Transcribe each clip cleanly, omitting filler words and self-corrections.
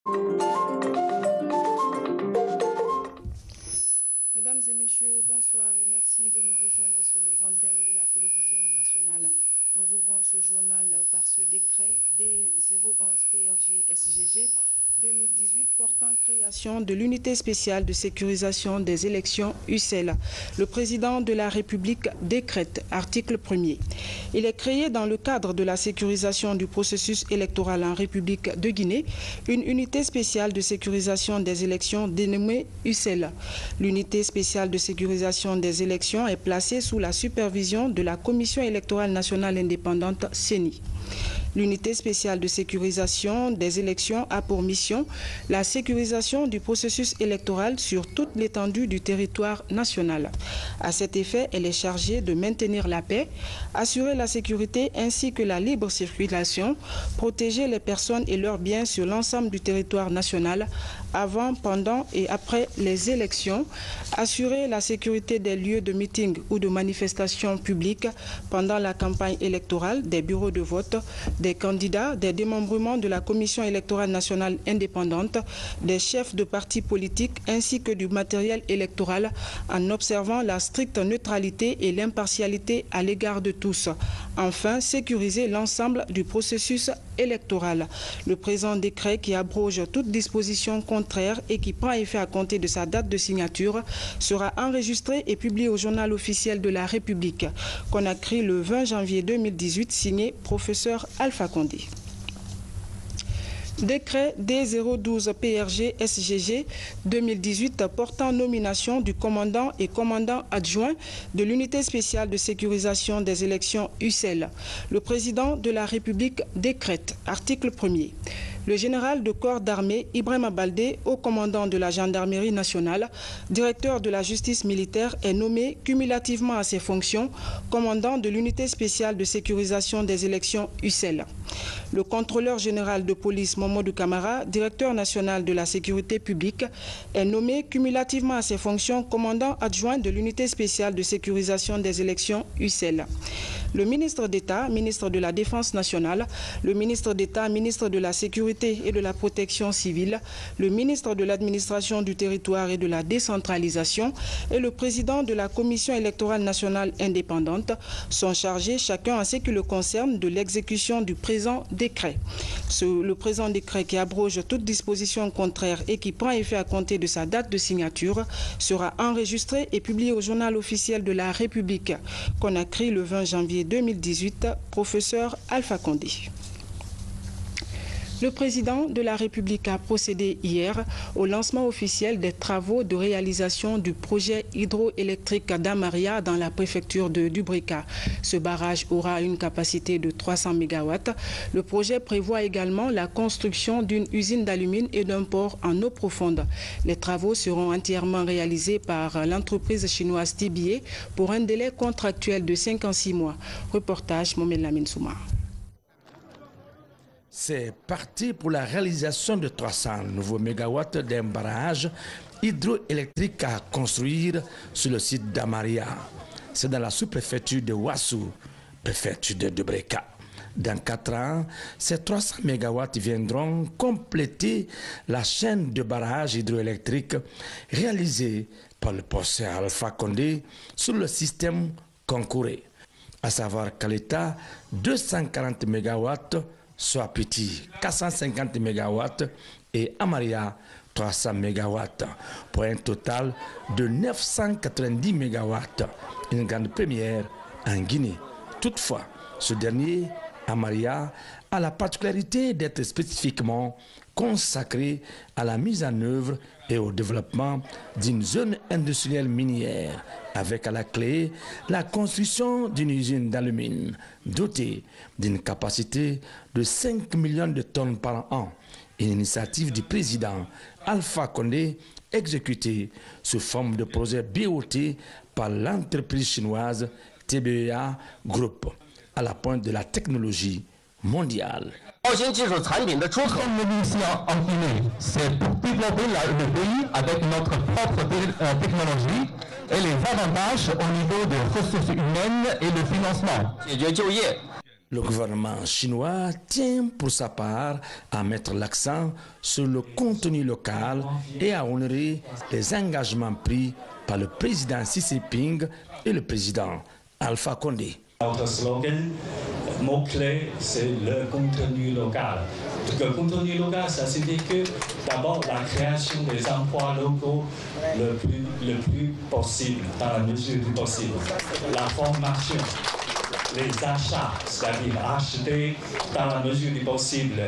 Mesdames et messieurs, bonsoir et merci de nous rejoindre sur les antennes de la télévision nationale. Nous ouvrons ce journal par ce décret D011-PRG-SGG 2018 portant création de l'unité spéciale de sécurisation des élections UCEL. Le président de la République décrète, article 1er. Il est créé dans le cadre de la sécurisation du processus électoral en République de Guinée une unité spéciale de sécurisation des élections dénommée UCEL. L'unité spéciale de sécurisation des élections est placée sous la supervision de la Commission électorale nationale indépendante CENI. L'unité spéciale de sécurisation des élections a pour mission la sécurisation du processus électoral sur toute l'étendue du territoire national. À cet effet, elle est chargée de maintenir la paix, assurer la sécurité ainsi que la libre circulation, protéger les personnes et leurs biens sur l'ensemble du territoire national avant, pendant et après les élections, assurer la sécurité des lieux de meeting ou de manifestations publiques pendant la campagne électorale, des bureaux de vote, des candidats, des démembrements de la Commission électorale nationale indépendante, des chefs de partis politiques ainsi que du matériel électoral en observant la stricte neutralité et l'impartialité à l'égard de tous. Enfin, sécuriser l'ensemble du processus électoral. Le présent décret qui abroge toute disposition contraire et qui prend effet à compter de sa date de signature sera enregistré et publié au journal officiel de la République. Conakry le 20 janvier 2018, signé professeur Alpha Condé. Décret D012-PRG-SGG 2018 portant nomination du commandant et commandant adjoint de l'unité spéciale de sécurisation des élections UCEL. Le président de la République décrète, article 1er. Le général de corps d'armée Ibrahima Baldé, haut commandant de la gendarmerie nationale, directeur de la justice militaire, est nommé cumulativement à ses fonctions commandant de l'unité spéciale de sécurisation des élections UCEL. Le contrôleur général de police Mamadou Camara, directeur national de la sécurité publique, est nommé cumulativement à ses fonctions commandant adjoint de l'unité spéciale de sécurisation des élections UCEL. Le ministre d'État, ministre de la Défense nationale, le ministre d'État, ministre de la Sécurité et de la Protection civile, le ministre de l'Administration du territoire et de la décentralisation et le président de la Commission électorale nationale indépendante sont chargés, chacun en ce qui le concerne, de l'exécution du présent décret. Le présent décret qui abroge toute disposition contraire et qui prend effet à compter de sa date de signature sera enregistré et publié au journal officiel de la République. Conakry le 20 janvier 2018, professeur Alpha Condé. Le président de la République a procédé hier au lancement officiel des travaux de réalisation du projet hydroélectrique d'Amaria dans la préfecture de Dubrika. Ce barrage aura une capacité de 300 MW. Le projet prévoit également la construction d'une usine d'alumine et d'un port en eau profonde. Les travaux seront entièrement réalisés par l'entreprise chinoise TBA pour un délai contractuel de 56 mois. Reportage Mohamed Lamine Souma. C'est parti pour la réalisation de 300 nouveaux mégawatts d'un barrage hydroélectrique à construire sur le site d'Amaria. C'est dans la sous-préfecture de Ouassou, préfecture de Dubrika. Dans 4 ans, ces 300 mégawatts viendront compléter la chaîne de barrages hydroélectriques réalisée par le professeur Alpha Condé sur le système Concouré. À savoir qu'à l'État, 240 mégawatts, soit Petit 450 MW et Amaria 300 MW pour un total de 990 MW, une grande première en Guinée. Toutefois, ce dernier, Amaria, a la particularité d'être spécifiquement consacré à la mise en œuvre et au développement d'une zone industrielle minière, avec à la clé la construction d'une usine d'alumine dotée d'une capacité de 5 millions de tonnes par an, une initiative du président Alpha Condé exécutée sous forme de projet BOT par l'entreprise chinoise TBA Group, à la pointe de la technologie mondiale. Comme nous ici en Guinée, c'est pour développer le pays avec notre propre technologie et les avantages au niveau des ressources humaines et le financement. Le gouvernement chinois tient pour sa part à mettre l'accent sur le contenu local et à honorer les engagements pris par le président Xi Jinping et le président Alpha Condé. Notre slogan, mot-clé, c'est le contenu local. Le contenu local, ça signifie que d'abord la création des emplois locaux le plus possible, dans la mesure du possible. La formation, les achats, c'est-à-dire acheter dans la mesure du possible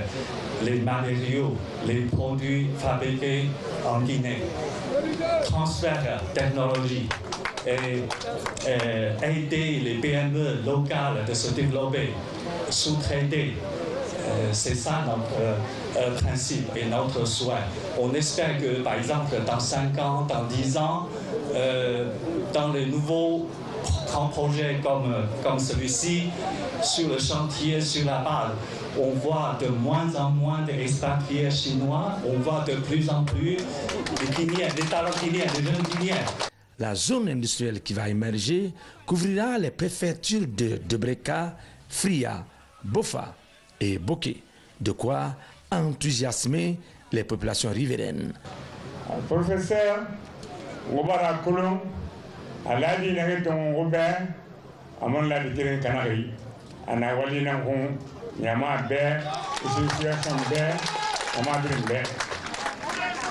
les matériaux, les produits fabriqués en Guinée. Transfert technologie et aider les PME locales de se développer, sous-traiter. C'est ça notre principe et notre souhait. On espère que, par exemple, dans 5 ans, dans 10 ans, dans les nouveaux grands projets comme celui-ci, sur le chantier, sur la base, on voit de moins en moins d'expatriés chinois, on voit de plus en plus des talents guinéens, des jeunes guinéens. La zone industrielle qui va émerger couvrira les préfectures de Breka, Fria, Bofa et Boké, de quoi enthousiasmer les populations riveraines. Professeur Ngobara Kolon, Aladi Nageton Robert, Amon Ladi Tiren Kanari, Anawali Nangon, Yama Bear, Association Bear, Amadrin Bear.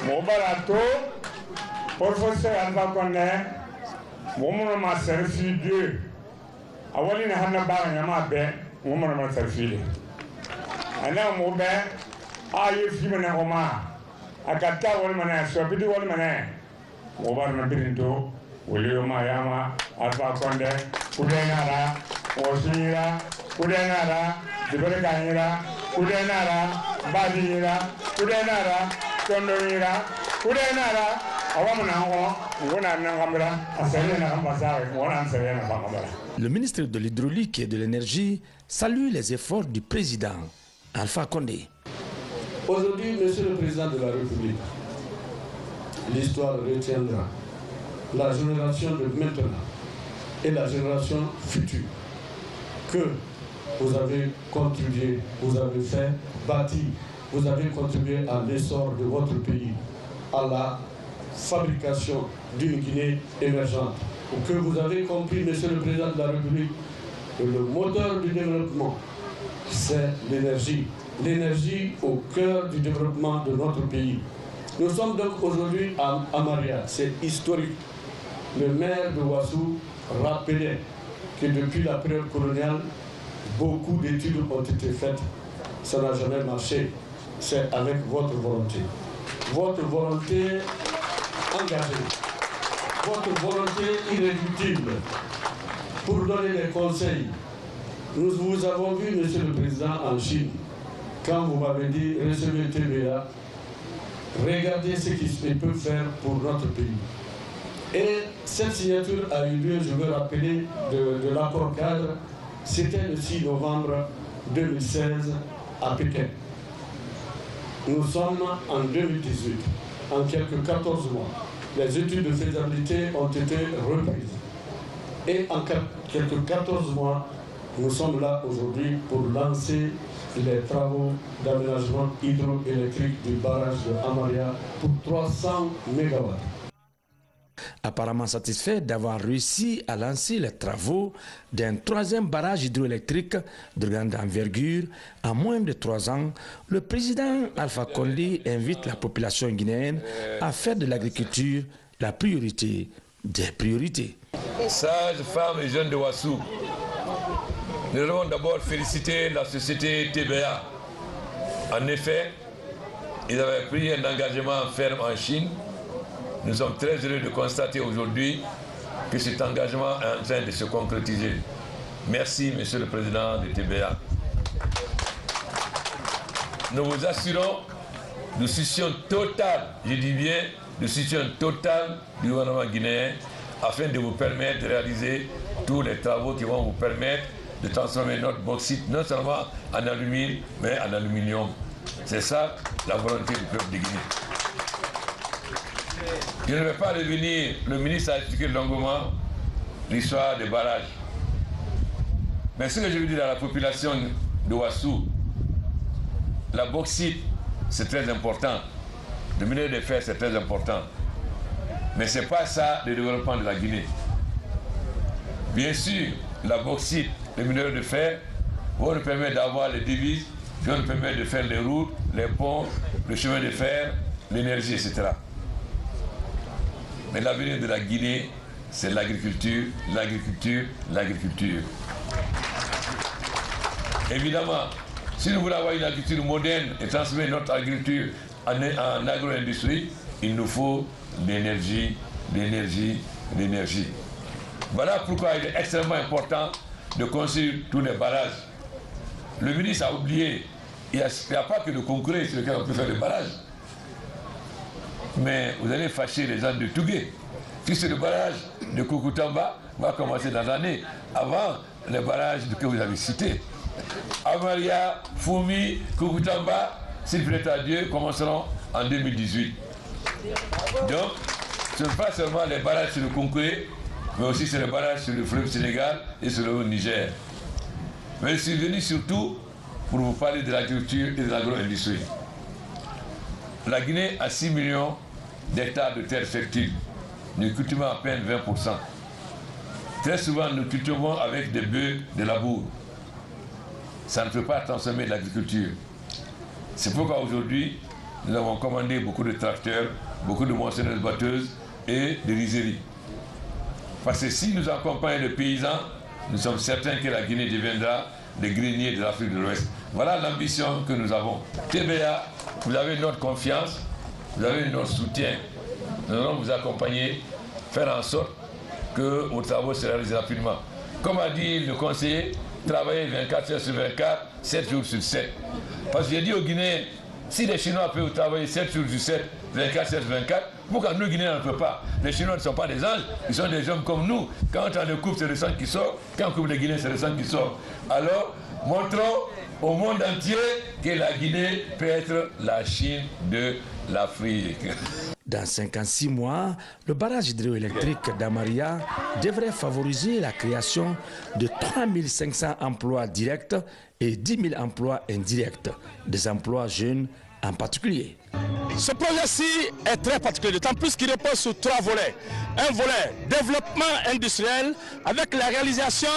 Ngobara To, Professeur Alpha Condé, Momo ma servi Dieu. Awali na Hanna Bar Yama Bear, Momo ma servi. Ana Mobe, aye Fimana Oma, Akata Wolmana, Swapiti Wolmana, Mobar Nabirinto, William Mayama, Alpha Condé, Udenara, Osinira, Udenara, Diberganira, Udenara, Badira, Udenara, Tondonira, Udenara, Awamana, Wona Nangamra, Aselena Ambasar, Wona Selena Bamabara. Le ministre de l'Hydraulique et de l'Énergie salue les efforts du président Alpha Condé. Aujourd'hui, Monsieur le Président de la République, l'histoire retiendra la génération de maintenant et la génération future que vous avez contribué, vous avez fait, bâti, vous avez contribué à l'essor de votre pays, à la fabrication d'une Guinée émergente. Que vous avez compris, Monsieur le Président de la République, que le moteur du développement, c'est l'énergie. L'énergie au cœur du développement de notre pays. Nous sommes donc aujourd'hui à Amaria, c'est historique. Le maire de Ouassou rappelait que depuis la période coloniale, beaucoup d'études ont été faites. Ça n'a jamais marché. C'est avec votre volonté. Votre volonté engagée. Votre volonté irréductible pour donner des conseils. Nous vous avons vu, Monsieur le Président, en Chine, quand vous m'avez dit, recevez TVA, regardez ce qu'il peut faire pour notre pays. Et cette signature a eu lieu, je veux rappeler, de l'accord cadre, c'était le 6 novembre 2016 à Pékin. Nous sommes en 2018, en quelques 14 mois. Les études de faisabilité ont été reprises. Et en quelques 14 mois, nous sommes là aujourd'hui pour lancer les travaux d'aménagement hydroélectrique du barrage de Amaria pour 300 MW. Apparemment satisfait d'avoir réussi à lancer les travaux d'un troisième barrage hydroélectrique de grande envergure en moins de 3 ans, le président Alpha Condé invite la population guinéenne à faire de l'agriculture la priorité des priorités. Sages femmes et jeunes de Ouassou, nous devons d'abord féliciter la société TVA. En effet, ils avaient pris un engagement ferme en Chine. Nous sommes très heureux de constater aujourd'hui que cet engagement est en train de se concrétiser. Merci, Monsieur le Président de TVA. Nous vous assurons de soutien total, je dis bien, de soutien total du gouvernement guinéen afin de vous permettre de réaliser tous les travaux qui vont vous permettre de transformer notre bauxite non seulement en alumine, mais en aluminium. C'est ça la volonté du peuple de Guinée. Je ne vais pas revenir, le ministre a expliqué longuement l'histoire des barrages. Mais ce que je veux dire à la population de Wassou, la bauxite, c'est très important. Le minerai de fer, c'est très important. Mais ce n'est pas ça le développement de la Guinée. Bien sûr, la bauxite, le minerai de fer, vont nous permettre d'avoir les devises, vont nous permettre de faire les routes, les ponts, le chemin de fer, l'énergie, etc. Mais l'avenir de la Guinée, c'est l'agriculture, l'agriculture, l'agriculture. Évidemment, si nous voulons avoir une agriculture moderne et transmettre notre agriculture en agro-industrie, il nous faut l'énergie, l'énergie, l'énergie. Voilà pourquoi il est extrêmement important de construire tous les barrages. Le ministre a oublié, il n'y a pas que le concret sur lequel on peut faire des barrages. Mais vous allez fâcher les gens de Tougué. Si c'est le barrage de Koukutamba, va commencer dans l'année, avant les barrages que vous avez cités. Amaria, Foumi, Koukutamba, s'il plaît à Dieu, commenceront en 2018. Donc, ce n'est pas seulement les barrages sur le concret, mais aussi sur les barrages sur le fleuve Sénégal et sur le Niger. Mais je suis venu surtout pour vous parler de l'agriculture et de l'agro-industrie. La Guinée a 6 millions d'hectares de terres fertiles. Nous cultivons à peine 20%. Très souvent, nous cultivons avec des bœufs de labour. Ça ne peut pas transformer l'agriculture. C'est pourquoi aujourd'hui, nous avons commandé beaucoup de tracteurs, beaucoup de moissonneuses batteuses et de rizeries. Parce que si nous accompagnons les paysans, nous sommes certains que la Guinée deviendra le grenier de l'Afrique de l'Ouest. Voilà l'ambition que nous avons. TBA, vous avez notre confiance, vous avez notre soutien. Nous allons vous accompagner, faire en sorte que vos travaux se réalisent rapidement. Comme a dit le conseiller, travailler 24 heures sur 24, 7 jours sur 7. Parce que j'ai dit aux Guinéens, si les Chinois peuvent travailler 7 jours sur 7, 24 heures sur 24, pourquoi nous, Guinéens, on ne peut pas? Les Chinois ne sont pas des anges, ils sont des hommes comme nous. Quand on le coupe, c'est le sang qui sort. Quand on coupe les Guinéens, c'est le sang qui sort. Alors, montrons au monde entier que la Guinée peut être la Chine de l'Afrique. Dans 56 mois, le barrage hydroélectrique d'Amaria devrait favoriser la création de 3500 emplois directs et 10 000 emplois indirects, des emplois jeunes en particulier. Ce projet-ci est très particulier, d'autant plus qu'il repose sur 3 volets. Un volet développement industriel avec la réalisation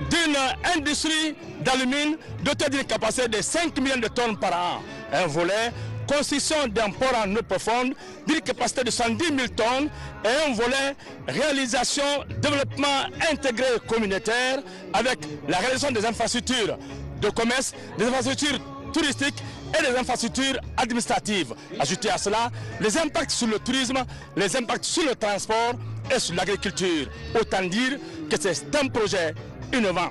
d'une industrie d'alumine dotée d'une capacité de 5 millions de tonnes par an. Un volet construction d'un port en eau profonde d'une capacité de 110 000 tonnes et un volet réalisation, développement intégré communautaire avec la réalisation des infrastructures de commerce, des infrastructures touristiques et des infrastructures administratives. Ajouter à cela les impacts sur le tourisme, les impacts sur le transport et sur l'agriculture. Autant dire que c'est un projet innovant.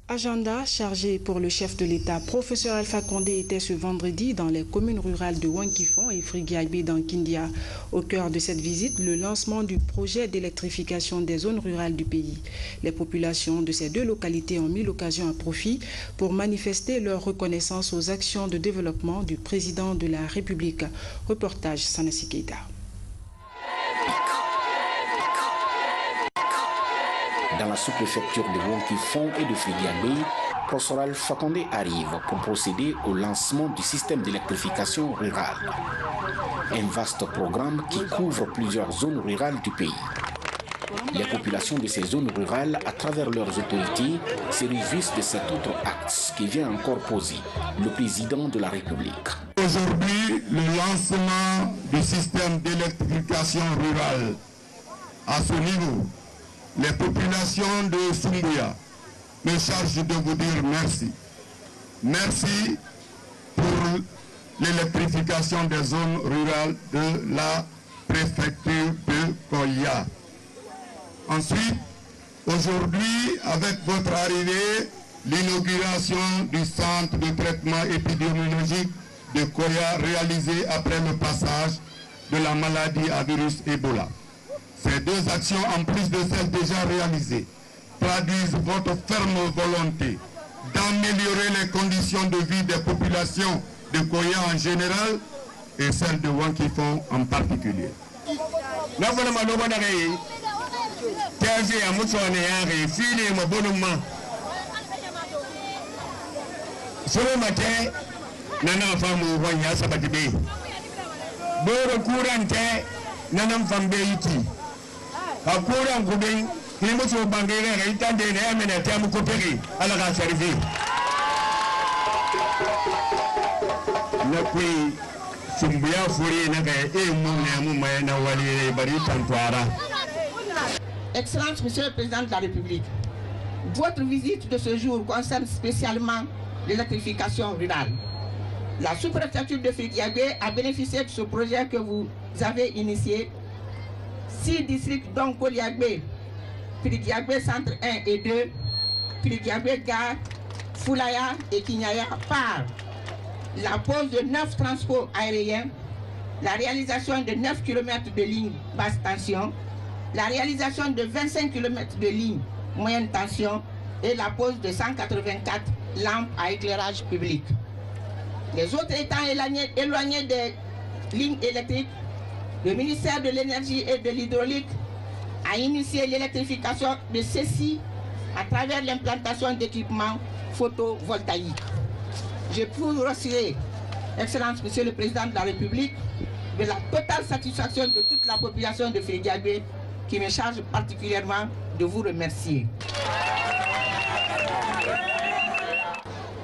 Agenda chargé pour le chef de l'État, professeur Alpha Condé, était ce vendredi dans les communes rurales de Wankifon et Frigiaibé dans Kindia. Au cœur de cette visite, le lancement du projet d'électrification des zones rurales du pays. Les populations de ces 2 localités ont mis l'occasion à profit pour manifester leur reconnaissance aux actions de développement du président de la République. Reportage Sanassi Keita. Dans la sous-préfecture de Wankifon et de Frigiaibé, professeur Alpha Condé arrive pour procéder au lancement du système d'électrification rurale. Un vaste programme qui couvre plusieurs zones rurales du pays. Les populations de ces zones rurales, à travers leurs autorités, se réjouissent de cet autre acte qui vient encore poser le président de la République. Aujourd'hui, le lancement du système d'électrification rurale à ce niveau. Les populations de Sumbuya me chargent de vous dire merci. Merci pour l'électrification des zones rurales de la préfecture de Koya. Ensuite, aujourd'hui, avec votre arrivée, l'inauguration du centre de traitement épidémiologique de Koya réalisé après le passage de la maladie à virus Ebola. Ces 2 actions, en plus de celles déjà réalisées, traduisent votre ferme volonté d'améliorer les conditions de vie des populations de Koya en général et celles de Wankifon en particulier. Tezi ya mutone yare fili mabonuma. Solo mate nana famu wanya sabati be. Boro kurante nana fambe iti. Hakura ngubeng himo so bangere ga itande ne amene tamu koperi ala ga servi. Nakui Sumbuya furi na ga mu na wali bari tantwara. Excellence, Monsieur le Président de la République, votre visite de ce jour concerne spécialement l'électrification rurale. La sous-préfecture de Fidiagbé a bénéficié de ce projet que vous avez initié. 6 districts dont Koliagbé, Fidiagbé Centre 1 et 2, Fidiagbé Gare, Foulaya et Kinyaya par la pose de 9 transports aériens, la réalisation de 9 km de lignes basse tension, la réalisation de 25 km de lignes moyenne tension et la pose de 184 lampes à éclairage public. Les autres étant éloignés des lignes électriques, le ministère de l'Énergie et de l'Hydraulique a initié l'électrification de ceux-ci à travers l'implantation d'équipements photovoltaïques. Je peux vous rassurer, Excellence, Monsieur le Président de la République, de la totale satisfaction de toute la population de Fidiagbé, qui me charge particulièrement de vous remercier.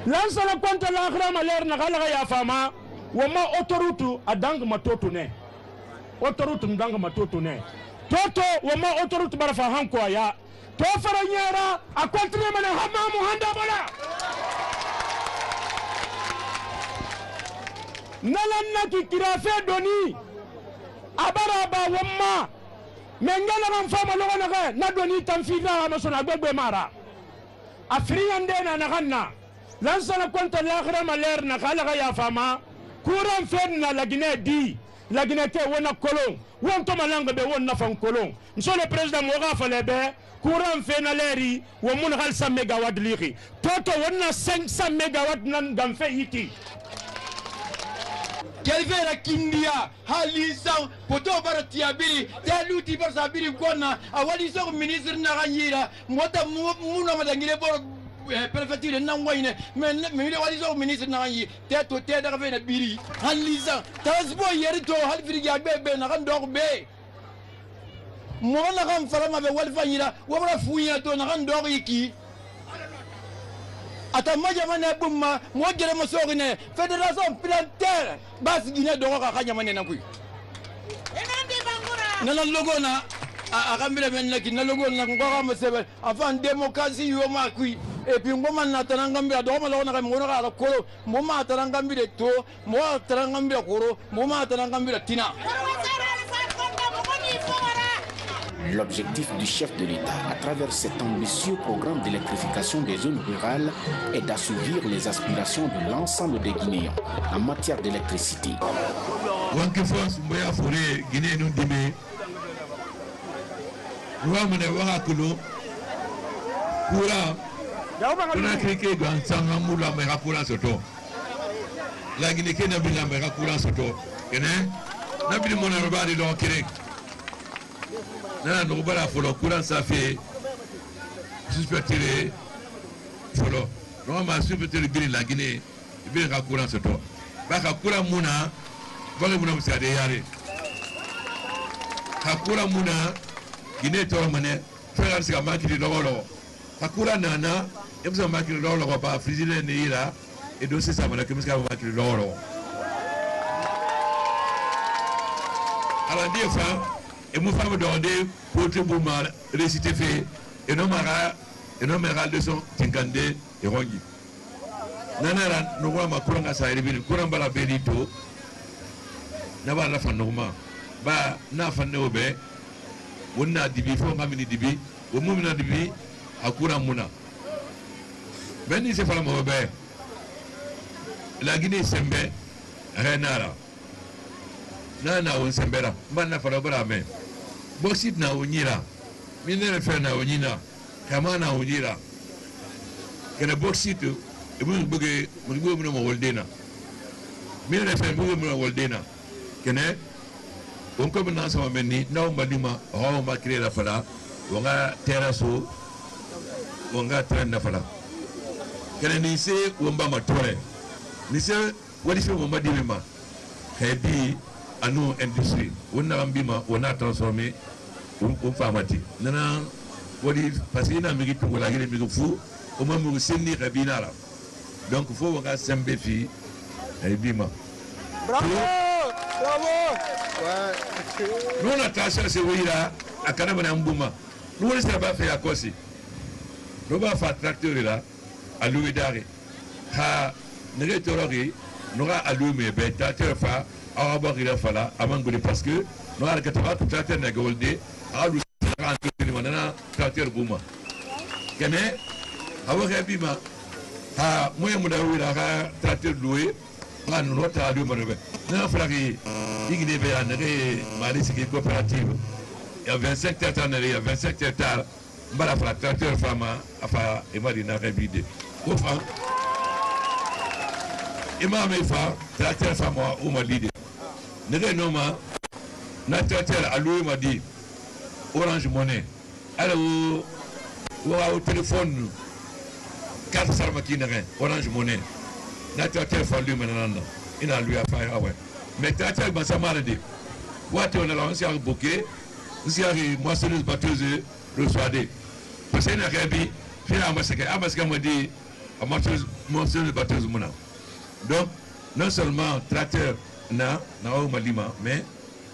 Lansala kwanta la akhra maler na galaga ya fama wama autorutu adang matoto ne autorutu ndang matoto ne toto wama autorutu barafa hanko ya to faranyera akontre mane hama muhanda bala nalanna ki kirafe doni abaraba wama mengala ran fama logo naga na doni tanfina amasona gbegbe mara afriyande na naganna lansala kwanta l'akhira maler na khalaga ya fama kuran fenna lagine di lagine te wona kolon won to malanga be won nafan kolon monsieur le président moga falebe kuran fenna leri wo mun hal 100 megawatt liri toto wonna 500 megawatt nan gamfe yiti Kelvera Kindia, Halisa, Poto Baratiabiri, Taluti Barsabiri Kona, Awaliso Minister Naranyira, Mota Muna Madangire Prefecture Nangwine, Waliso Minister Narayi, Teto Teda Vena Biri, Halisa, Tasbo Yerito, Halfriga Bebe, Narandor Bay. Mona Ram Farama Walfayira, Wara Fuya to Narandoriki. Atamaja mana bumma mojere mosogine fédération plantaire bas Guinée doroka kanya manena kui nana logo na akambile menna ki na logo na ngora mosebe afan démocratie yoma kui et puis ngoma na tanangambira do malo na ngona kala kolo moma tanangambire to mo tanangambira koro moma tanangambira tina. L'objectif du chef de l'État à travers cet ambitieux programme d'électrification des zones rurales est d'assouvir les aspirations de l'ensemble des Guinéens en matière d'électricité. Nana no bara folo courant ça fait suspecter folo no ma suspecter gri la Guinée bi ka courant ça to ba ka courant muna vale muna musade yare ka courant muna Guinée to mané faire ça ma ki lo lo ka courant nana e bisa ma ki lo lo ba frigidaire ne ira et dossier ça mané que muska ma ki lo lo ala die fa et mon femme demandé pour tout pour ma réciter fait et non mara leçon 52 et rongi nanara no wa ma kuranga sa ribi kuranga bala benito na ba la fa no ma ba na fa ne obe wonna dibi fo ngamini dibi wo mumina dibi akura muna beni se fala mo be la Guinée sembe renara nana on sembera banna fala bara me bosit na unyira minere fe na unyina kama na unyira kena bosit e bu bëgge mu mo woldena minere fe mu mo woldena kene on ko na sama menni na o madima o ma créer la fala wanga teraso wanga tren nafala kene ni se wamba matore ni se wadi se wamba dimema hebi anu industry wonna ambima wona transformer famati nana wadi parce que na migi tungola gele migi fu o mamu senni kabina la donc faut wanga sembe fi hebima bravo ouais nous la tâche c'est wira akana bana mbuma nous on se va faire akosi nous va faire tracteur là à louer d'arrêt ha nege torori nous va allumer beta terfa araba gira fala amangoli parce que nous a que tracteur na golde alu ni manana tracteur buma kene awa hebima ha moye muda wira ka tracteur louer la nous nota alu manobe na fraki igine be ya nege mali siki coopérative il y a 25 hectares il y a 25 hectares mbala fra tracteur fama afa emari na rebide ofa imame fa tracteur fama o malide nege noma na tracteur alu madi Orange Money alors au téléphone carte sarmakina Orange Money na tracteur fa lui manana ina lui afa awe mais tracteur ba samara de wate on a lancé un bouquet si ari moissonneuse batteuse reçoit parce que na rebi fina amasaka modi moissonneuse batteuse mona donc non seulement tracteur na o malima mais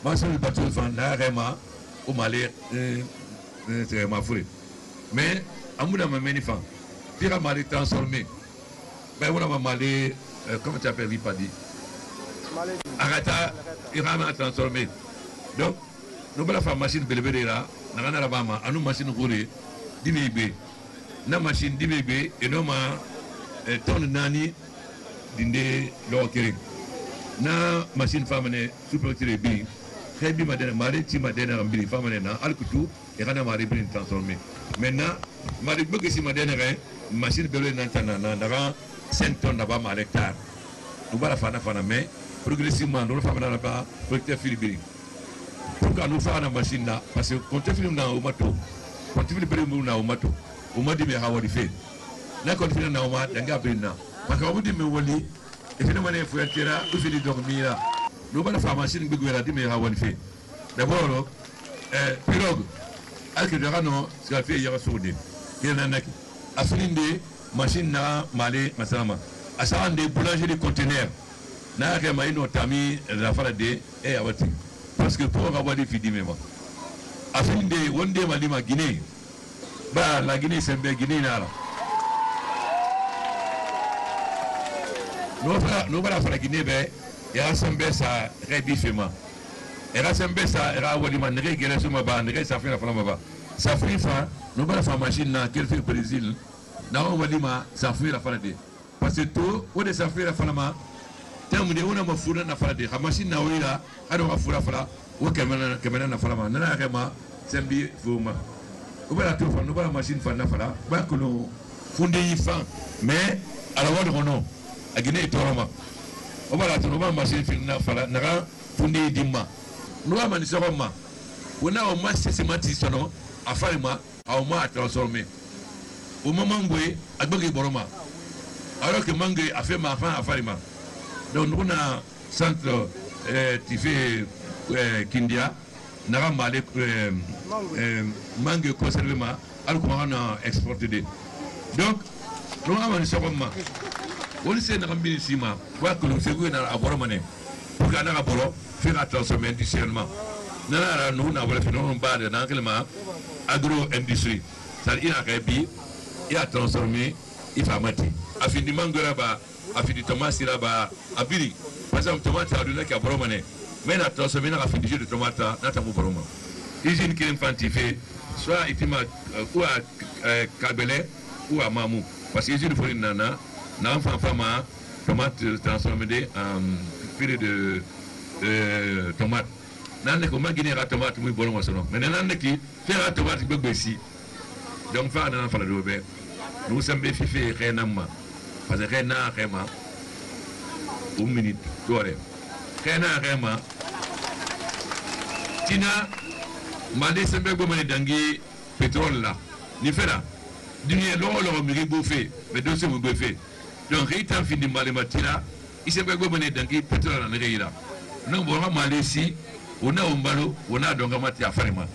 moissonneuse batteuse van na rema o malé c'est ma frère mais amuna ma menifan pira malé transformé ben on a malé comment tu appelles Ripadi Arata irama transformé donc nous allons faire machine belebele là na na bama anu machine gouré dimebe na machine dimebe et non ma ton nani dinde lo kering na machine famane super bi xebi madena mari ti madena mbiri famane na alkutu et kana mari bin transformé maintenant mari bëgg ci madena rek machine belebele nantana na na 5 tonnes d'abord à l'hectare nous allons faire mais progressivement nous allons faire pas producteur philippin pourquoi nous faisons la machine là parce que quand tu finis dans au mato quand tu finis dans au mato au m'a dit mais hawali fait là quand tu finis dans au mato d'anga bina parce que on dit mais wali et finalement il faut être là il faut dormir là nous allons faire la machine big wala dit mais hawali fait d'abord pirogue avec le rano c'est fait hier soudi il y en a qui a fini de machine na malé masalama a ça des boulangeries conteneurs na ke mai no tami la fara de e awati parce que pour avoir des filles même a fin de wonde malima Guinée ba la Guinée c'est bien Guinée là no ba la fara Guinée be ya sembe sa rebifema era sembe sa era wali man ne gele suma ba ne sa fait la fala ba sa fait fa no ba la fa machine na quel fait Brésil na walima sa fait la fara de parce que tout o de sa fait la fala ma tamu de una mafura na fara de machine na wira ado mafura fara o kemena na fara ma na kema sembi fuma o bala to fa no bala machine fa na fara ba ko no funde yi fa mais ala wado hono agine toroma o bala to no bala machine fi na fara na funde dimma no ama ni sokoma ona o ma sesemati sono afarima a o ma transformer o mamangwe agbogi boroma alors que mangwe a fait ma fin afarima donc nous na centre qui fait Kindia n'a malé mangue conservement alors qu'on a exporté des donc nous avons un sabama on sait n'a pas sima quoi que nous faisons na aboromane pour gagner à bolo faire la transformation industriellement nana nous na wala finon ba de dans quelement agro industrie ça il a rébi il a transformé il fa mati afini mangue là-bas afini tomate là-bas abiri par exemple tomate à donner qu'à boromane mais la transformation na afini de tomate na tamu boroma usine qui infantifie soit itima ou à Kabele ou à Mamou parce que usine faut nana na fama tomate transformée en purée de tomate nan ko magine ra tomate muy boroma sono mais nan ki faire tomate be ici donc fa nan fa la do be nous sommes fifi renama parce que rena rema une minute dore rena rema tina mande sembe go mane dangi pétrole là ni fait là dunia lo mi go fait mais do se mo go fait donc il t'a fini mal matira il s'est pas go mener dans qui pétrole na reira non bo ha malesi ona umbalo ona donga mati afarima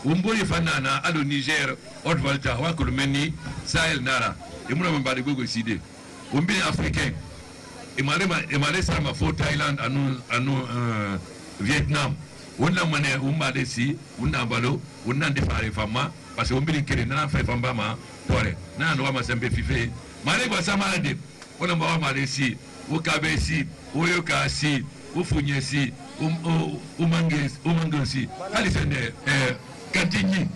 umboli fanana alo Niger Haute Volta wa kulmeni Sahel nara imuna mbali go side umbi africain imale sama fo Thailand anu Vietnam wonna mane umbale si wonna balo wonna defare fama parce que umbi kere na fa famba ma tore na no ma sembe fife male ba sama de wonna ba male si o kabesi o yokasi o funyesi umangensi hali sende kantinyi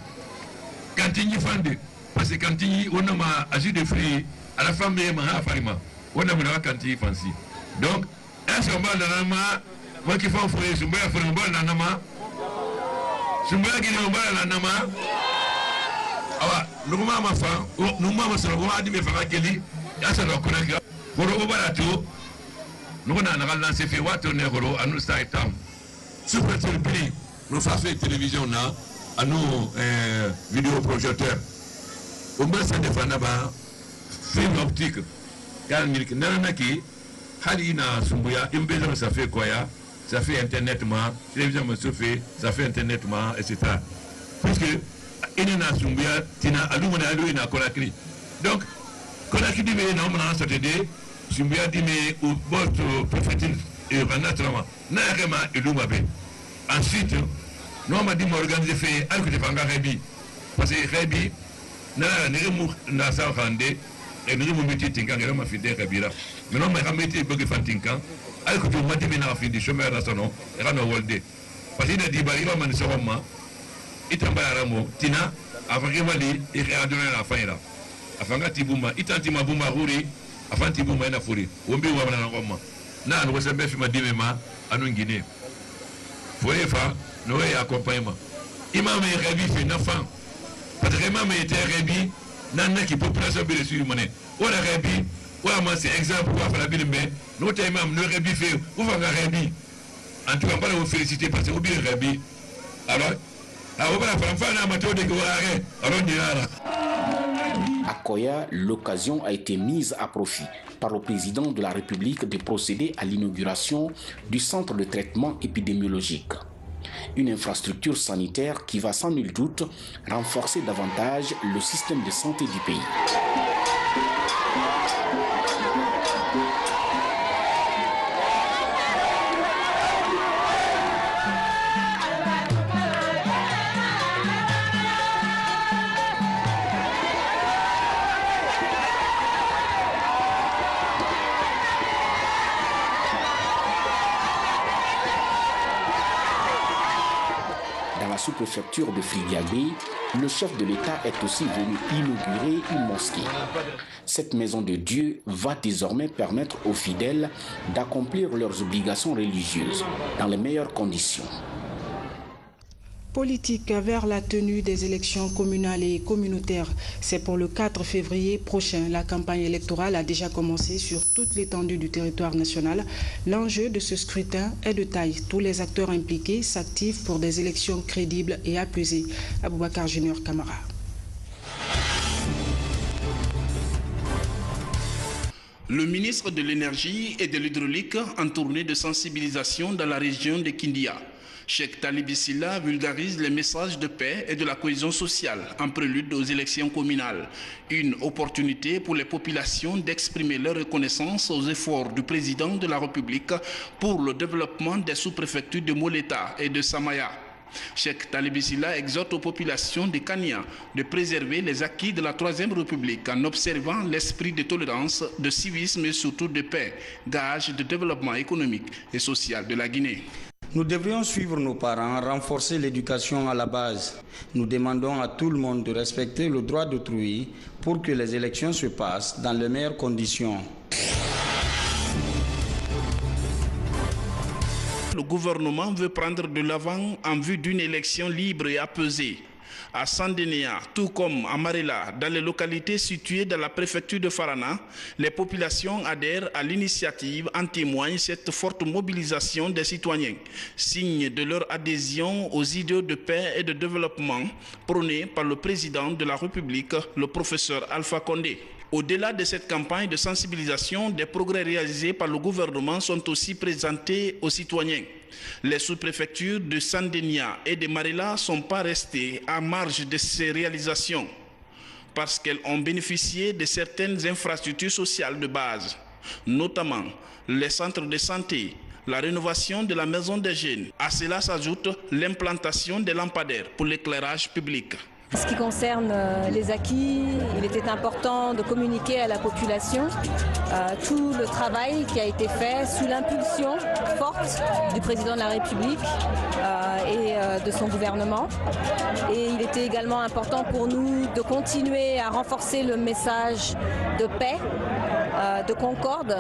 fande parce que kantinyi on ma agi de fruits à la femme ma ha farima on a mon kantinyi fancy donc est-ce qu'on va dans ma moi qui font fruits sumba fruits bon na nama sumba qui ne bon na nama awa numa ma fa numa ma so wa di me fa keli ya sa ko na ga horo barato nous avons lancé fait water negro à nous ça étant super surpris nous faisons télévision là à nos vidéoprojecteurs au moins ça défend là film optique car milk nana qui halina sumbuya imbezo ça fait quoi ya ça fait internet ma télévision me fait ça fait internet ma etc parce que ina sumbuya tina alumana aluna konakri donc konakri dit mais non on a saturday Sumbuya dit mais au bord prophétique et naturellement n'a vraiment élumé bien. Ensuite nous m'a dit m'organiser fait avec des fangas rebi parce que rebi n'a n'a ça rendé et nous nous mettons tinkan et m'a fait des rebira mais non m'a mettez bug fantinkan avec tout m'a dit mais n'a fait des chômeurs là sono et là nous volder parce qu'il a dit bah il va m'en sortir itamba ramo tina avant que mali et adonner la fin là afanga tibuma itantima bumba ruri afanti bumba ina furi ombi wa na ngoma na no se befi madime ma anu ngine forefa no ya accompagnement imam e rebi fait nafa parce que imam était rebi nan ki population bi sur monnaie o la rebi o ma c'est exemple pour faire la bilimbe no ta imam no rebi fait ou va rebi en tout cas pas vous féliciter parce que au bien rebi alors à Koya, l'occasion a été mise à profit par le président de la République de procéder à l'inauguration du centre de traitement épidémiologique. Une infrastructure sanitaire qui va sans nul doute renforcer davantage le système de santé du pays. Sous-préfecture de Fridiagbé, le chef de l'État est aussi venu inaugurer une mosquée. Cette maison de Dieu va désormais permettre aux fidèles d'accomplir leurs obligations religieuses dans les meilleures conditions. Politique vers la tenue des élections communales et communautaires. C'est pour le 4 février prochain. La campagne électorale a déjà commencé sur toute l'étendue du territoire national. L'enjeu de ce scrutin est de taille. Tous les acteurs impliqués s'activent pour des élections crédibles et apaisées. Aboubakar Junior Camara. Le ministre de l'Énergie et de l'Hydraulique en tournée de sensibilisation dans la région de Kindia. Cheikh Talib Silla vulgarise les messages de paix et de la cohésion sociale en prélude aux élections communales. Une opportunité pour les populations d'exprimer leur reconnaissance aux efforts du président de la République pour le développement des sous-préfectures de Moleta et de Samaya. Cheikh Talib Silla exhorte aux populations de Kania de préserver les acquis de la Troisième République en observant l'esprit de tolérance, de civisme et surtout de paix, gage de développement économique et social de la Guinée. Nous devrions suivre nos parents, renforcer l'éducation à la base. Nous demandons à tout le monde de respecter le droit d'autrui pour que les élections se passent dans les meilleures conditions. Le gouvernement veut prendre de l'avant en vue d'une élection libre et apaisée. À Sandénéa, tout comme à Marela, dans les localités situées dans la préfecture de Farana, les populations adhèrent à l'initiative. En témoigne cette forte mobilisation des citoyens, signe de leur adhésion aux idéaux de paix et de développement prônés par le président de la République, le professeur Alpha Condé. Au-delà de cette campagne de sensibilisation, des progrès réalisés par le gouvernement sont aussi présentés aux citoyens. Les sous-préfectures de Sandénia et de Marela ne sont pas restées à marge de ces réalisations parce qu'elles ont bénéficié de certaines infrastructures sociales de base, notamment les centres de santé, la rénovation de la maison des jeunes. À cela s'ajoute l'implantation des lampadaires pour l'éclairage public. En ce qui concerne les acquis, il était important de communiquer à la population tout le travail qui a été fait sous l'impulsion forte du président de la République et de son gouvernement. Et il était également important pour nous de continuer à renforcer le message de paix, de concorde,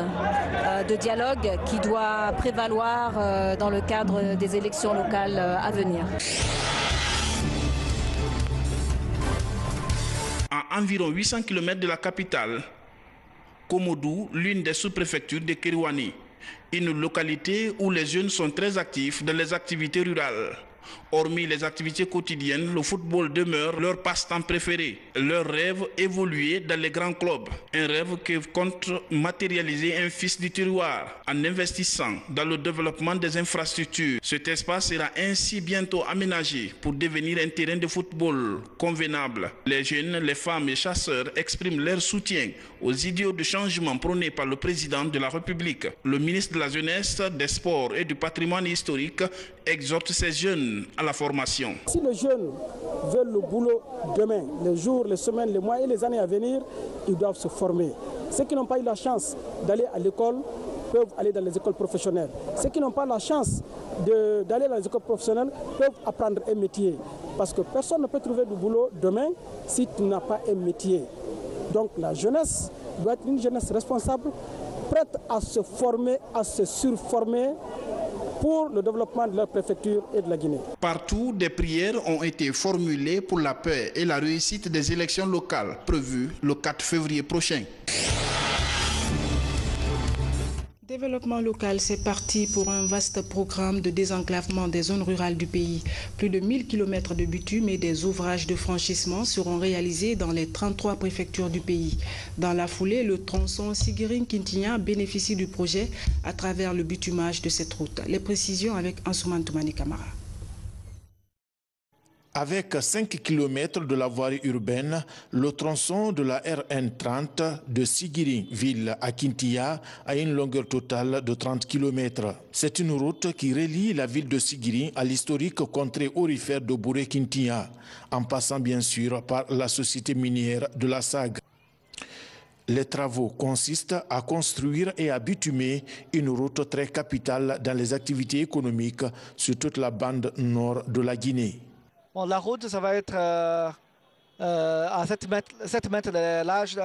de dialogue qui doit prévaloir dans le cadre des élections locales à venir. À environ 800 km de la capitale, Komodou, l'une des sous-préfectures de Kériouani, une localité où les jeunes sont très actifs dans les activités rurales. Hormis les activités quotidiennes, le football demeure leur passe-temps préféré. Leur rêve évoluer dans les grands clubs. Un rêve que compte matérialiser un fils du terroir en investissant dans le développement des infrastructures. Cet espace sera ainsi bientôt aménagé pour devenir un terrain de football convenable. Les jeunes, les femmes et chasseurs expriment leur soutien aux idéaux de changement prônés par le président de la République. Le ministre de la Jeunesse, des Sports et du Patrimoine historique exhorte ces jeunes à la formation. Si les jeunes veulent le boulot demain, les jours, les semaines, les mois et les années à venir, ils doivent se former. Ceux qui n'ont pas eu la chance d'aller à l'école peuvent aller dans les écoles professionnelles. Ceux qui n'ont pas la chance d'aller dans les écoles professionnelles peuvent apprendre un métier. Parce que personne ne peut trouver du boulot demain si tu n'as pas un métier. Donc la jeunesse doit être une jeunesse responsable, prête à se former, à se surformer pour le développement de leur préfecture et de la Guinée. Partout, des prières ont été formulées pour la paix et la réussite des élections locales prévues le 4 février prochain. Développement local, c'est parti pour un vaste programme de désenclavement des zones rurales du pays. Plus de 1000 km de bitume et des ouvrages de franchissement seront réalisés dans les 33 préfectures du pays. Dans la foulée, le tronçon Sigiring-Kintinya bénéficie du projet à travers le bitumage de cette route. Les précisions avec Ansouman Toumani Kamara. Avec 5 km de la voirie urbaine, le tronçon de la RN30 de Sigiring-Ville à Kintinya a une longueur totale de 30 km. C'est une route qui relie la ville de Sigiring à l'historique contrée aurifère de Bouré-Kintinya, en passant bien sûr par la société minière de la SAG. Les travaux consistent à construire et à bitumer une route très capitale dans les activités économiques sur toute la bande nord de la Guinée. Bon, la route, ça va être à 7 mètres de large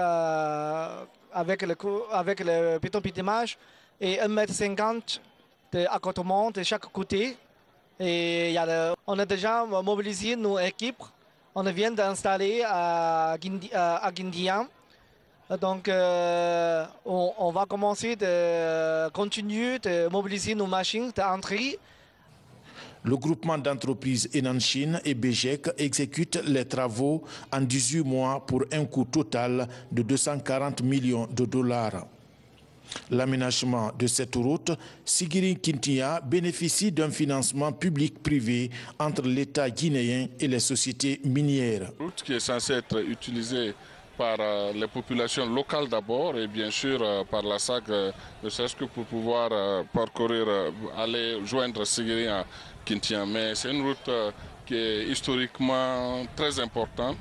avec le béton bitumage et 1,50 m d'accotement de chaque côté. Et on a déjà mobilisé nos équipes. On vient d'installer à Kintinya. Donc, on va commencer de continuer de mobiliser nos machines d'entrée. Le groupement d'entreprises Enanchin et Béjec exécute les travaux en 18 mois pour un coût total de 240 millions de dollars. L'aménagement de cette route, Sigiring-Kintinya bénéficie d'un financement public-privé entre l'État guinéen et les sociétés minières. Une route qui est censée être utilisée par les populations locales d'abord et bien sûr par la SAG, ne serait-ce que pour pouvoir parcourir, aller joindre Sigiring à Kintinya. Mais c'est une route qui est historiquement très importante,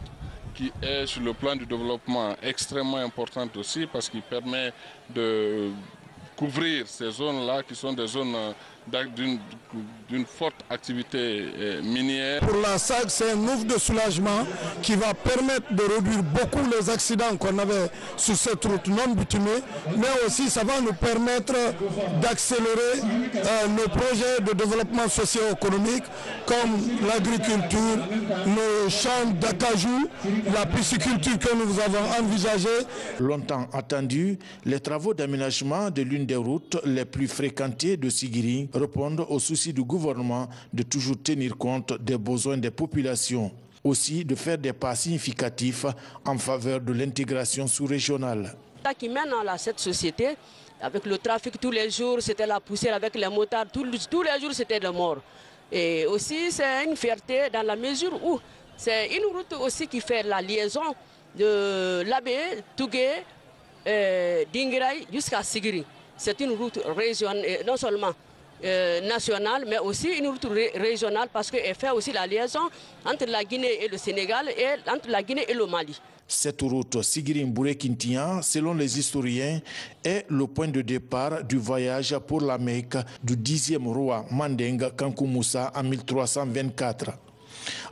qui est sur le plan du développement extrêmement importante aussi parce qu'il permet de couvrir ces zones-là qui sont des zones d'une forte activité minière. Pour la SAG, c'est un ouf de soulagement qui va permettre de réduire beaucoup les accidents qu'on avait sur cette route non bitumée, mais aussi ça va nous permettre d'accélérer nos projets de développement socio-économique comme l'agriculture, nos champs d'acajou, la pisciculture que nous avons envisagée. Longtemps attendu, les travaux d'aménagement de l'une des routes les plus fréquentées de Sigiri répondent au souci du gouvernement de toujours tenir compte des besoins des populations, aussi de faire des pas significatifs en faveur de l'intégration sous-régionale. Qui mène à cette société, avec le trafic tous les jours, c'était la poussière avec les motards, tous les jours c'était de mort. Et aussi c'est une fierté dans la mesure où c'est une route aussi qui fait la liaison de Labé, Tougué, Dingiray jusqu'à Sigiri. C'est une route régionale, non seulement nationale, mais aussi une route régionale parce qu'elle fait aussi la liaison entre la Guinée et le Sénégal et entre la Guinée et le Mali. Cette route Sigiri-Mbouré-Kintiya, selon les historiens, est le point de départ du voyage pour la Mecque du 10e roi Mandinga Kankou Moussa en 1324.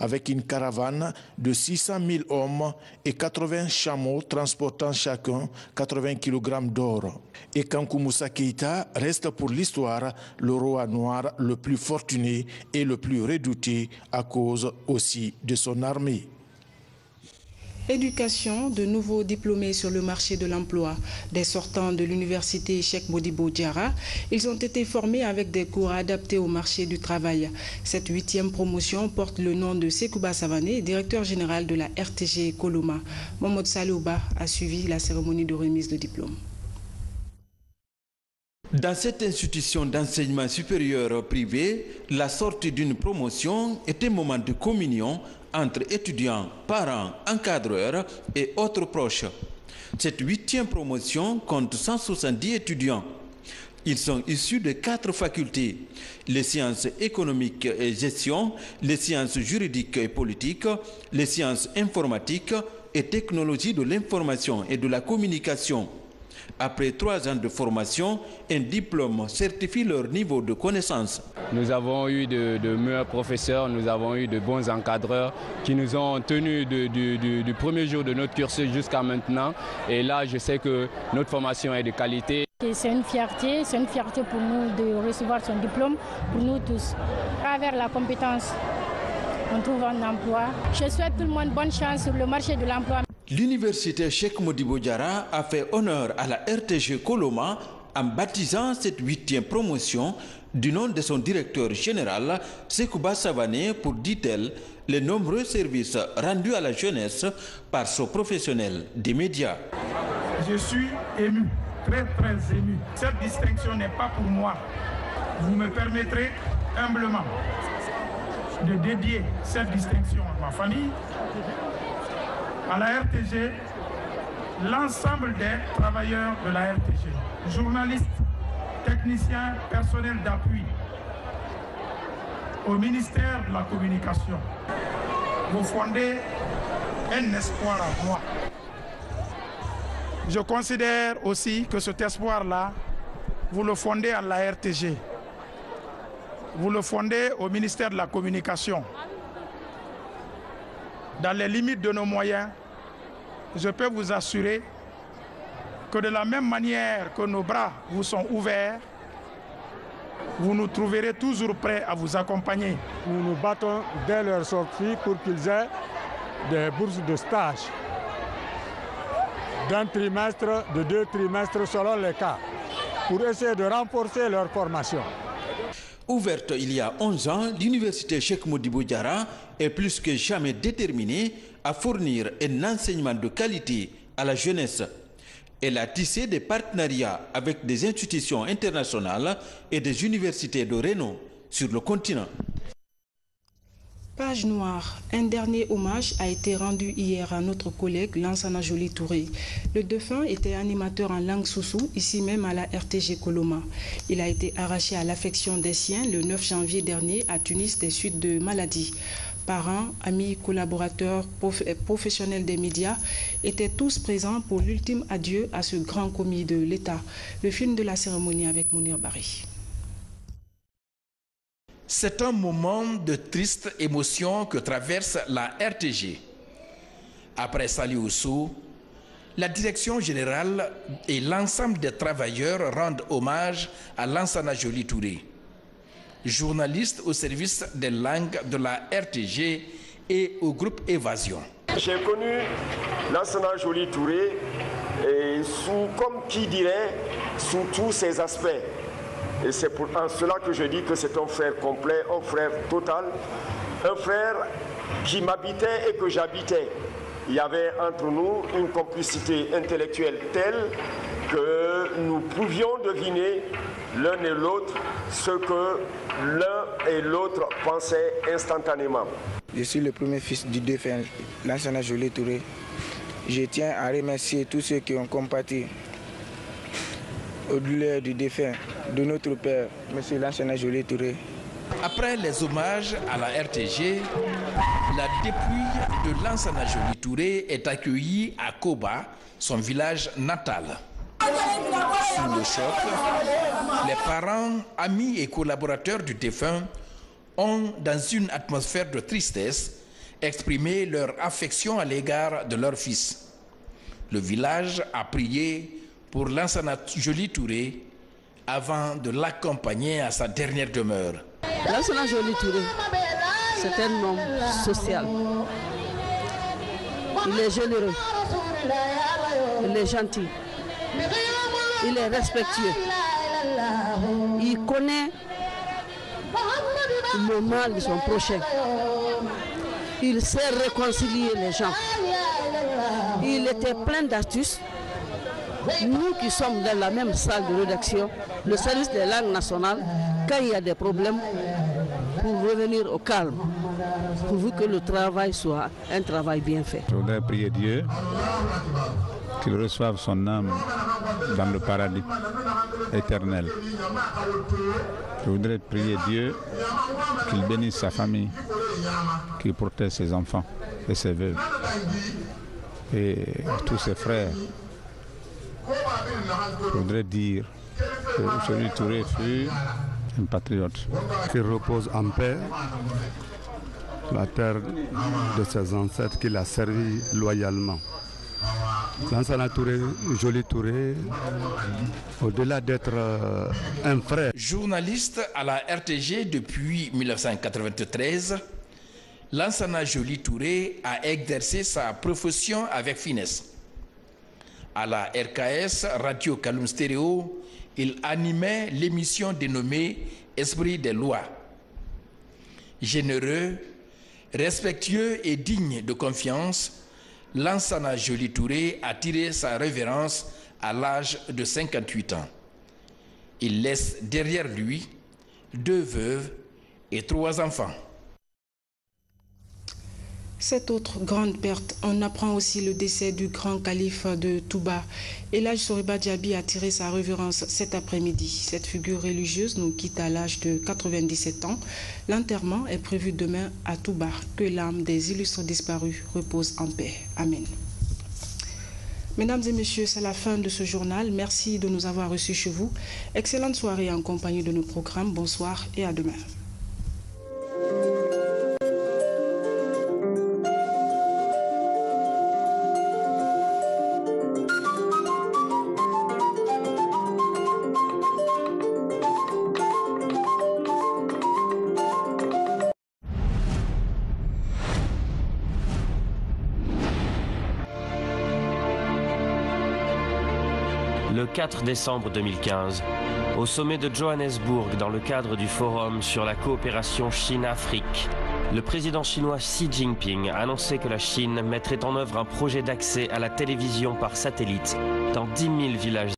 Avec une caravane de 600 000 hommes et 80 chameaux transportant chacun 80 kg d'or. Et Kankou Moussa Keïta reste pour l'histoire le roi noir le plus fortuné et le plus redouté à cause aussi de son armée. Éducation, de nouveaux diplômés sur le marché de l'emploi. Des sortants de l'université Cheikh Modibo Diarra, ils ont été formés avec des cours adaptés au marché du travail. Cette 8e promotion porte le nom de Sekouba Savané, directeur général de la RTG Koloma. Mohamed Salouba a suivi la cérémonie de remise de diplôme. Dans cette institution d'enseignement supérieur privé, la sortie d'une promotion est un moment de communion entre étudiants, parents, encadreurs et autres proches. Cette 8e promotion compte 170 étudiants. Ils sont issus de 4 facultés, les sciences économiques et gestion, les sciences juridiques et politiques, les sciences informatiques et technologies de l'information et de la communication. Après 3 ans de formation, un diplôme certifie leur niveau de connaissance. Nous avons eu de meilleurs professeurs, nous avons eu de bons encadreurs qui nous ont tenus du premier jour de notre cursus jusqu'à maintenant. Et là, je sais que notre formation est de qualité. C'est une fierté pour nous de recevoir son diplôme, pour nous tous. À travers la compétence, on trouve un emploi. Je souhaite tout le monde bonne chance sur le marché de l'emploi. L'université Cheikh Modibo Diarra a fait honneur à la RTG Koloma en baptisant cette 8e promotion du nom de son directeur général, Sekouba Savané, pour, dit-elle, les nombreux services rendus à la jeunesse par ce professionnel des médias. Je suis ému, très ému. Cette distinction n'est pas pour moi. Vous me permettrez humblement de dédier cette distinction à ma famille, à la RTG, l'ensemble des travailleurs de la RTG, journalistes, techniciens, personnel d'appui, au ministère de la Communication. Vous fondez un espoir en moi. Je considère aussi que cet espoir-là, vous le fondez en la RTG. Vous le fondez au ministère de la Communication. Dans les limites de nos moyens, je peux vous assurer que de la même manière que nos bras vous sont ouverts, vous nous trouverez toujours prêts à vous accompagner. Nous nous battons dès leur sortie pour qu'ils aient des bourses de stage d'un trimestre, de 2 trimestres selon les cas, pour essayer de renforcer leur formation. Ouverte il y a 11 ans, l'université Cheikh Modibo Diarra est plus que jamais déterminée à fournir un enseignement de qualité à la jeunesse. Elle a tissé des partenariats avec des institutions internationales et des universités de renom sur le continent. Page noire. Un dernier hommage a été rendu hier à notre collègue Lansana Joly Touré. Le défunt était animateur en langue soussou, ici même à la RTG Koloma. Il a été arraché à l'affection des siens le 9 janvier dernier à Tunis des suites de maladie. Parents, amis, collaborateurs, professionnels des médias étaient tous présents pour l'ultime adieu à ce grand commis de l'État. Le film de la cérémonie avec Mounir Bari. C'est un moment de triste émotion que traverse la RTG. Après Saliou Sow, la direction générale et l'ensemble des travailleurs rendent hommage à Lansana Joly Touré, journaliste au service des langues de la RTG et au groupe Évasion. J'ai connu Lansana Joly Touré comme qui dirait, sous tous ses aspects. Et c'est en cela que je dis que c'est un frère complet, un frère total, un frère qui m'habitait et que j'habitais. Il y avait entre nous une complicité intellectuelle telle que nous pouvions deviner l'un et l'autre ce que l'un et l'autre pensaient instantanément. Je suis le premier fils du défunt Lansana Joly Touré. Je tiens à remercier tous ceux qui ont compati au douleur du défunt de notre père, M. Lansana Joly Touré. Après les hommages à la RTG, la dépouille de Lansana Joly Touré est accueillie à Koba, son village natal. Sous le choc, les parents, amis et collaborateurs du défunt ont, dans une atmosphère de tristesse, exprimé leur affection à l'égard de leur fils. Le village a prié pour Lansana Joly Touré avant de l'accompagner à sa dernière demeure. Lansana Joly Touré, c'est un homme social. Il est généreux, il est gentil, il est respectueux. Il connaît le mal de son prochain. Il sait réconcilier les gens. Il était plein d'astuces. Nous qui sommes dans la même salle de rédaction, le service des langues nationales, quand il y a des problèmes, pour revenir au calme, pourvu que le travail soit un travail bien fait. Je voudrais prier Dieu qu'il reçoive son âme dans le paradis éternel. Je voudrais prier Dieu qu'il bénisse sa famille, qu'il protège ses enfants et ses veuves et tous ses frères. Je voudrais dire que Joly Touré fut un patriote. Qu'il repose en paix, la terre de ses ancêtres qu'il a servi loyalement. Lansana Joly Touré, au-delà d'être un frère. Journaliste à la RTG depuis 1993, Lansana Joly Touré a exercé sa profession avec finesse. À la RKS, Radio Kaloum Stéréo, il animait l'émission dénommée Esprit des lois. Généreux, respectueux et digne de confiance, Lansana Joly Touré a tiré sa révérence à l'âge de 58 ans. Il laisse derrière lui 2 veuves et 3 enfants. Cette autre grande perte, on apprend aussi le décès du grand calife de Touba. Elhadj Soriba Diaby a tiré sa révérence cet après-midi. Cette figure religieuse nous quitte à l'âge de 97 ans. L'enterrement est prévu demain à Touba. Que l'âme des illustres disparus repose en paix. Amen. Mesdames et messieurs, c'est la fin de ce journal. Merci de nous avoir reçus chez vous. Excellente soirée en compagnie de nos programmes. Bonsoir et à demain. Le 4 décembre 2015, au sommet de Johannesburg, dans le cadre du Forum sur la coopération Chine-Afrique, le président chinois Xi Jinping a annoncé que la Chine mettrait en œuvre un projet d'accès à la télévision par satellite dans 10 000 villages.